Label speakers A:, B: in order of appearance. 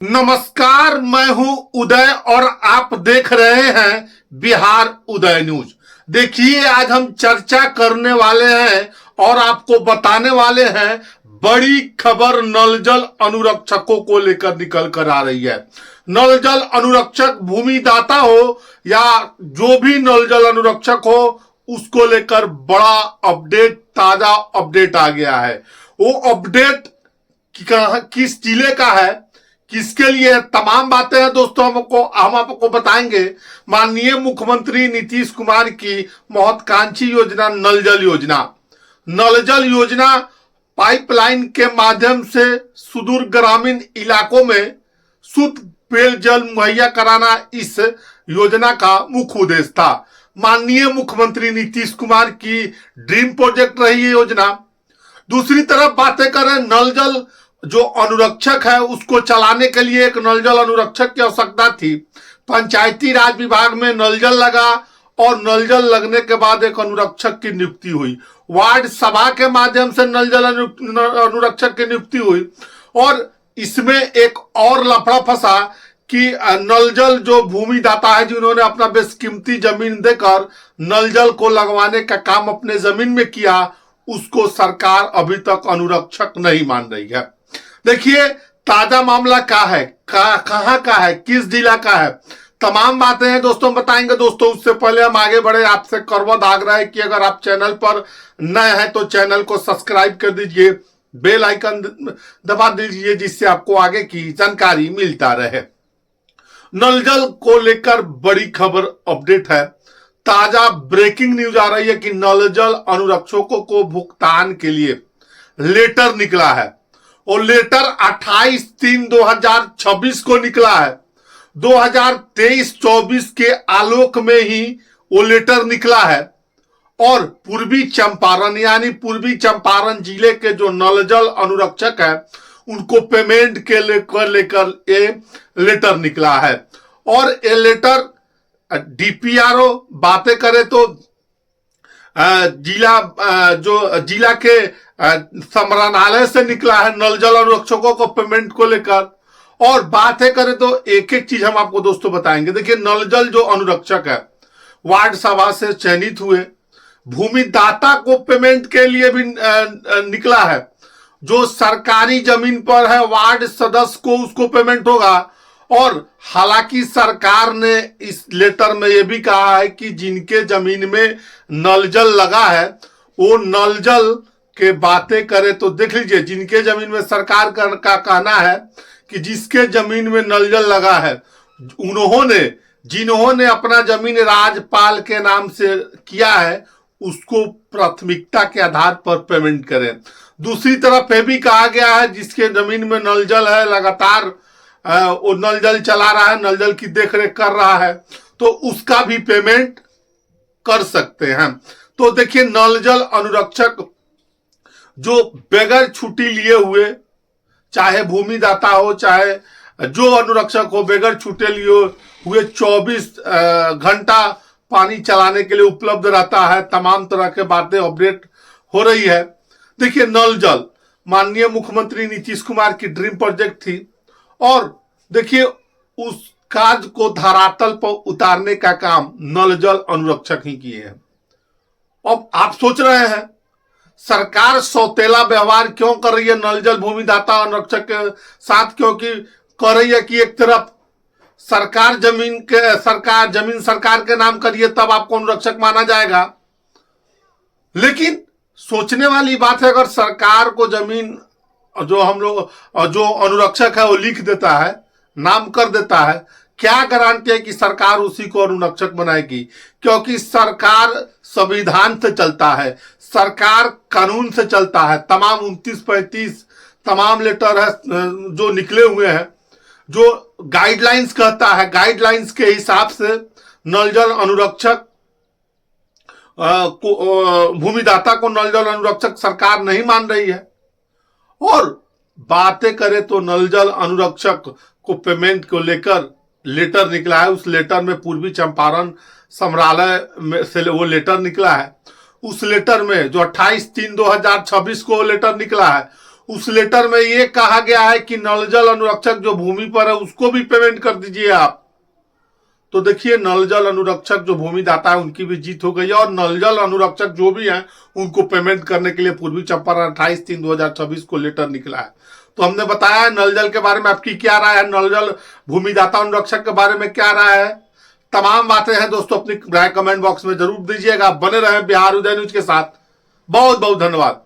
A: नमस्कार, मैं हूं उदय और आप देख रहे हैं बिहार उदय न्यूज। देखिए, आज हम चर्चा करने वाले हैं और आपको बताने वाले हैं बड़ी खबर नल जल अनुरक्षकों को लेकर निकल कर आ रही है। नल जल अनुरक्षक भूमिदाता हो या जो भी नल जल अनुरक्षक हो, उसको लेकर बड़ा अपडेट, ताजा अपडेट आ गया है। वो अपडेट किस जिले का है, किसके लिए, तमाम बातें हैं दोस्तों हम आपको बताएंगे। माननीय मुख्यमंत्री नीतीश कुमार की महत्वाकांक्षी योजना नल जल योजना पाइपलाइन के माध्यम से सुदूर ग्रामीण इलाकों में शुद्ध पेयजल मुहैया कराना इस योजना का मुख्य उद्देश्य था। माननीय मुख्यमंत्री नीतीश कुमार की ड्रीम प्रोजेक्ट रही है योजना। दूसरी तरफ बातें करें, नल जल जो अनुरक्षक है उसको चलाने के लिए एक नल जल अनुरक्षक की आवश्यकता थी। पंचायती राज विभाग में नल जल लगा और नल जल लगने के बाद एक अनुरक्षक की नियुक्ति हुई। वार्ड सभा के माध्यम से नल जल अनुरक्षक की नियुक्ति हुई और इसमें एक और लफड़ा फंसा कि नल जल जो भूमिदाता है, जिन्होंने अपना बेशकीमती जमीन देकर नल जल को लगवाने का काम अपने जमीन में किया, उसको सरकार अभी तक अनुरक्षक नहीं मान रही है। देखिए, ताजा मामला क्या है, कहां का है, किस जिला का है, तमाम बातें हैं दोस्तों बताएंगे। दोस्तों, उससे पहले हम आगे बढ़े, आपसे करवत आग्रह है कि अगर आप चैनल पर नए हैं तो चैनल को सब्सक्राइब कर दीजिए, बेल आइकन दबा दीजिए, जिससे आपको आगे की जानकारी मिलता रहे। नल जल को लेकर बड़ी खबर अपडेट है। ताजा ब्रेकिंग न्यूज आ रही है कि नल जल अनुरक्षकों को भुगतान के लिए लेटर निकला है और लेटर 28/3/2026 को निकला है। 2023-24 के आलोक में ही वो लेटर निकला है और पूर्वी चंपारण यानी पूर्वी चंपारण जिले के जो नल जल अनुरक्षक है उनको पेमेंट के लेकर ये लेटर निकला है। और ये लेटर डीपीआरओ बातें करें तो जिला के समरणालय से निकला है नल जल अनुरक्षकों को पेमेंट को लेकर। और बातें करें तो एक एक चीज हम आपको दोस्तों बताएंगे। देखिए, नल जल जो अनुरक्षक है वार्ड सभा से चयनित हुए, भूमिदाता को पेमेंट के लिए भी निकला है। जो सरकारी जमीन पर है वार्ड सदस्य को उसको पेमेंट होगा। और हालांकि सरकार ने इस लेटर में यह भी कहा है कि जिनके जमीन में नल जल लगा है वो नल जल के बातें करे तो देख लीजिए, जिनके जमीन में सरकार का कहना है कि जिसके जमीन में नल जल लगा है जिन्होंने अपना जमीन राज्यपाल के नाम से किया है उसको प्राथमिकता के आधार पर पेमेंट करें। दूसरी तरफ यह भी कहा गया है जिसके जमीन में नल जल है, लगातार वो नल जल चला रहा है, नल जल की देखरेख कर रहा है, तो उसका भी पेमेंट कर सकते हैं। तो देखिए, नल जल अनुरक्षक जो बगैर छुट्टी लिए हुए, चाहे भूमिदाता हो चाहे जो अनुरक्षक हो, बगैर छुट्टी लिए हुए 24 घंटा पानी चलाने के लिए उपलब्ध रहता है। तमाम तरह के बातें अपडेट हो रही है। देखिए, नल जल माननीय मुख्यमंत्री नीतीश कुमार की ड्रीम प्रोजेक्ट थी और देखिए उस कार्य को धरातल पर उतारने का काम नल जल अनुरक्षक ही किए हैं। अब आप सोच रहे हैं सरकार सौतेला व्यवहार क्यों कर रही है नल जल भूमिदाता अनुरक्षक के साथ, क्योंकि कर रही है कि एक तरफ जमीन सरकार के नाम करिए तब आपको अनुरक्षक माना जाएगा। लेकिन सोचने वाली बात है, अगर सरकार को जमीन जो अनुरक्षक है वो लिख देता है, नाम कर देता है, क्या गारंटी है कि सरकार उसी को अनुरक्षक बनाएगी? क्योंकि सरकार संविधान से चलता है, सरकार कानून से चलता है। तमाम 29-35 तमाम लेटर है जो निकले हुए हैं, जो गाइडलाइंस कहता है, गाइडलाइंस के हिसाब से नल जल अनुरक्षक भूमिदाता को नल जल अनुरक्षक सरकार नहीं मान रही है। और बातें करें तो नल जल अनुरक्षक को पेमेंट को लेकर लेटर निकला है। उस लेटर में पूर्वी चंपारण समरालय में से वो लेटर निकला है। उस लेटर में जो 28/3/2026 को लेटर निकला है उस लेटर में ये कहा गया है कि नल जल अनुरक्षक जो भूमि पर है उसको भी पेमेंट कर दीजिए आप। तो देखिए, नल जल अनुरक्षक जो भूमि दाता है उनकी भी जीत हो गई है और नल जल अनुरक्षक जो भी हैं उनको पेमेंट करने के लिए पूर्वी चंपारण 28/3/2026 को लेटर निकला है। तो हमने बताया नल जल के बारे में आपकी क्या राय है, नल जल भूमिदाता अनुरक्षक के बारे में क्या राय है। तमाम बातें हैं दोस्तों, अपनी राय कमेंट बॉक्स में जरूर दीजिएगा। बने रहें बिहार उदय न्यूज के साथ। बहुत बहुत धन्यवाद।